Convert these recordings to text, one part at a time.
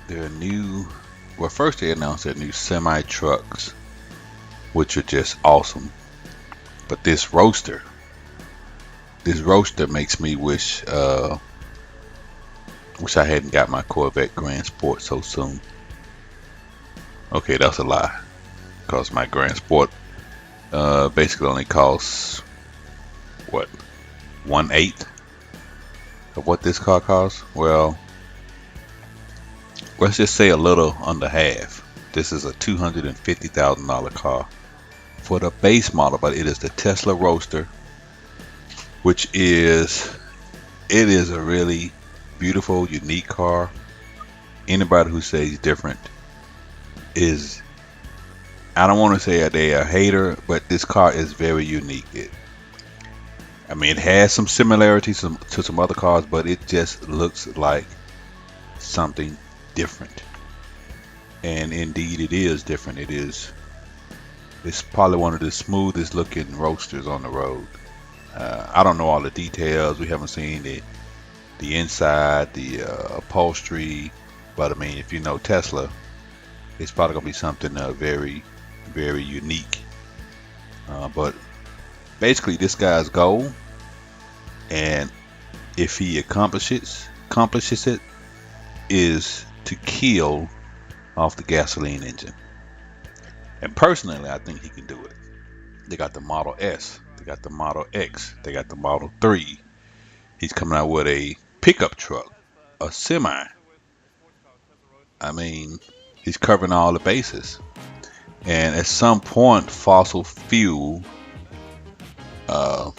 Their new, well, first they announced their new semi trucks, which are just awesome. But this roadster makes me wish I hadn't got my Corvette Grand Sport so soon. Okay, that's a lie, because my Grand Sport basically only costs what, 1/8 of what this car costs. Well, let's just say a little under half. This is a $250,000 car for the base model, but it is the Tesla Roadster, which is a really beautiful, unique car. Anybody who says different is, I don't want to say they're a hater, but this car is very unique. It has some similarities to some other cars, but it just looks like something different. And indeed, it is different. It's probably one of the smoothest looking roadsters on the road. I don't know all the details. We haven't seen the inside, the upholstery, but if you know Tesla, it's probably gonna be something very, very unique. But basically, this guy's goal, and if he accomplishes it, is to kill off the gasoline engine. And personally, I think he can do it. They got the Model S, they got the Model X, they got the Model 3. He's coming out with a pickup truck, a semi. He's covering all the bases. And at some point, fossil fuel, I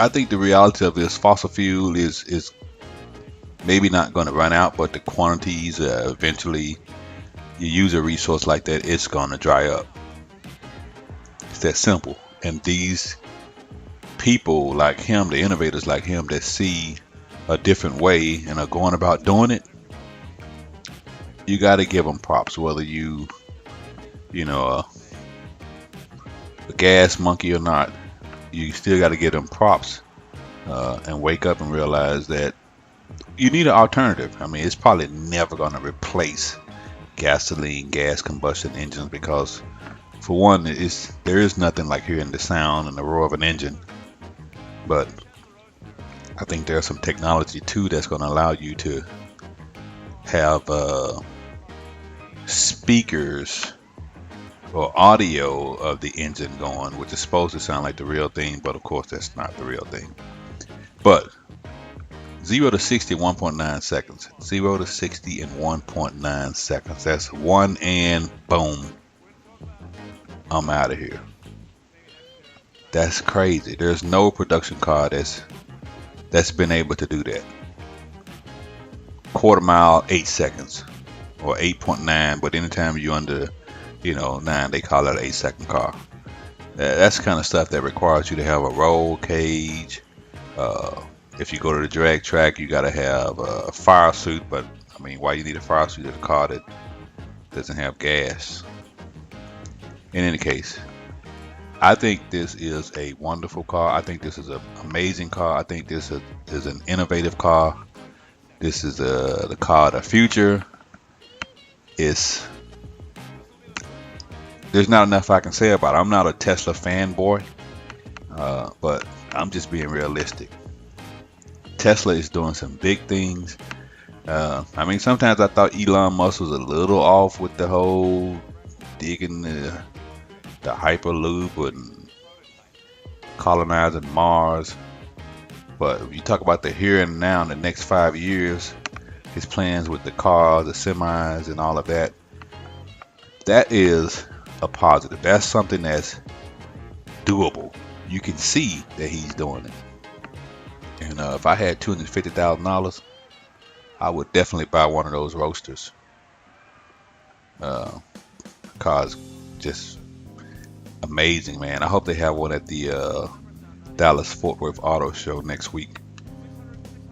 think the reality of this, fossil fuel is maybe not going to run out, but the quantities, eventually, you use a resource like that, it's going to dry up. It's that simple. And these people like him, the innovators like him, that see a different way and are going about doing it, you got to give them props. Whether a gas monkey or not, you still got to give them props, and wake up and realize that you need an alternative. It's probably never going to replace gasoline, gas combustion engines, because for one, there is nothing like hearing the sound and the roar of an engine. But I think there's some technology too that's going to allow you to have speakers or audio of the engine going, which is supposed to sound like the real thing, but of course that's not the real thing. But 0 to 60 1.9 seconds. 0 to 60 in 1.9 seconds. That's one, and boom, I'm out of here. That's crazy. There's no production car that's been able to do that. Quarter mile, 8 seconds, or 8.9. But anytime you're under 9, they call it an 8-second car. That's the kind of stuff that requires you to have a roll cage. If you go to the drag track, you got to have a fire suit. But why you need a fire suit in a car that doesn't have gas? In any case, I think this is a wonderful car. I think this is an amazing car. I think this is an innovative car. This is the car of the future. There's not enough I can say about it. I'm not a Tesla fanboy, but I'm just being realistic. Tesla is doing some big things. Sometimes I thought Elon Musk was a little off with the whole digging the Hyperloop and colonizing Mars. But if you talk about the here and now in the next 5 years, his plans with the cars, the semis, and all of that, that is a positive. That's something that's doable. You can see that he's doing it. And if I had $250,000, I would definitely buy one of those roasters. Cars just amazing, man. I hope they have one at the Dallas Fort Worth Auto Show next week,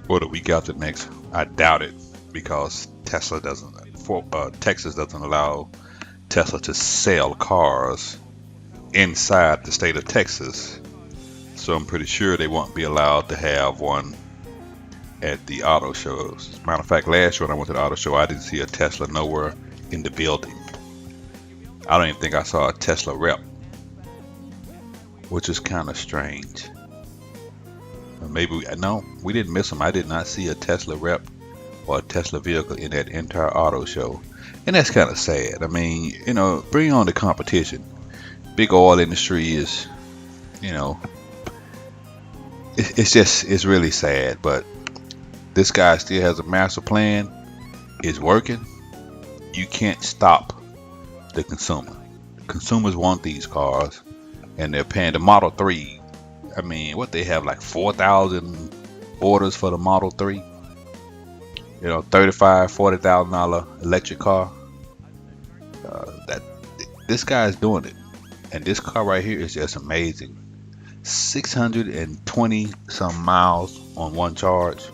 or the week after next. I doubt it, because Texas doesn't allow Tesla to sell cars inside the state of Texas. So I'm pretty sure they won't be allowed to have one at the auto shows. As a matter of fact, last year when I went to the auto show, I didn't see a Tesla nowhere in the building. I don't even think I saw a Tesla rep, which is kind of strange. Maybe we didn't miss them. I did not see a Tesla rep or a Tesla vehicle in that entire auto show, and that's kind of sad. I mean, bring on the competition. Big oil industry is, it's really sad. But this guy still has a master plan. It's working. You can't stop the consumer. Consumers want these cars, and they're paying the Model 3. I mean, what they have, like 4,000 orders for the Model 3. $35,000-$40,000 electric car. This guy's doing it, and this car right here is just amazing. 620 some miles on one charge.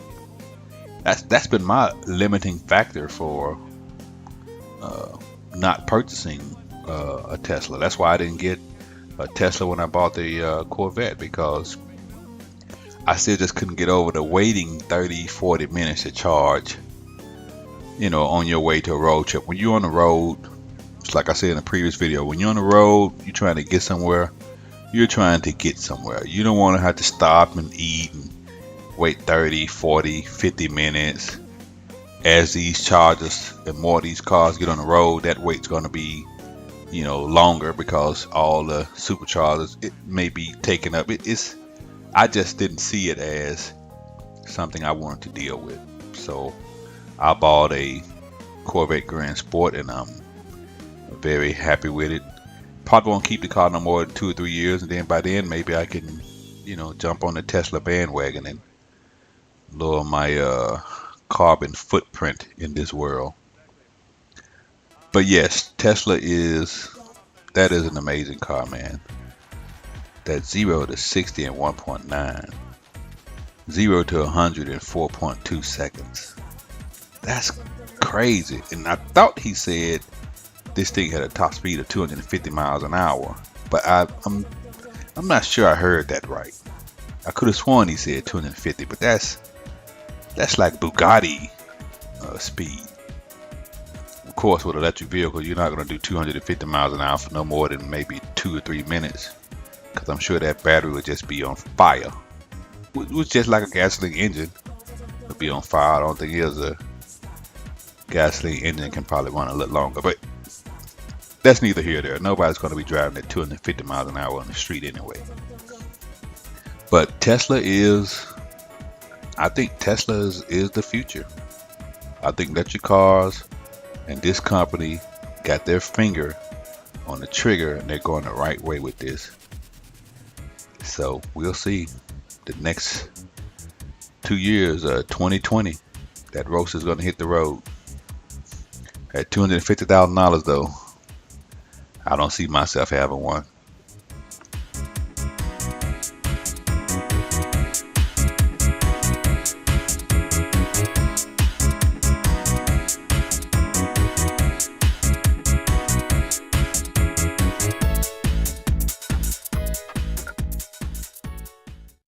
That's been my limiting factor for not purchasing a Tesla. That's why I didn't get a Tesla when I bought the Corvette, because I still just couldn't get over the waiting 30-40 minutes to charge, on your way to a road trip. When you're on the road, it's like I said in the previous video, when you're on the road, you're trying to get somewhere. You don't want to have to stop and eat and wait 30, 40, 50 minutes. As these chargers and more of these cars get on the road, that wait's going to be longer, because all the superchargers, it may be taken up. I just didn't see it as something I wanted to deal with. So I bought a Corvette Grand Sport, and I'm very happy with it. Probably won't keep the car no more than 2 or 3 years, and then by then maybe I can jump on the Tesla bandwagon and lower my carbon footprint in this world. But yes, Tesla is an amazing car, man. That 0 to 60 in 1.9, 0 to 100 in 4.2 seconds. That's crazy. And I thought he said this thing had a top speed of 250 miles an hour, but I'm not sure I heard that right. I could have sworn he said 250, but that's like Bugatti speed. Of course, with electric vehicles, you're not going to do 250 miles an hour for no more than maybe 2 or 3 minutes, because I'm sure that battery would just be on fire. It was just like a gasoline engine would be on fire. I don't think a gasoline engine can probably run a little longer, but that's neither here nor there. Nobody's going to be driving at 250 miles an hour on the street anyway. But I think Tesla is the future. I think electric cars and this company got their finger on the trigger, and they're going the right way with this. So we'll see the next 2 years, 2020, that Roadster is going to hit the road. At $250,000 though, I don't see myself having one.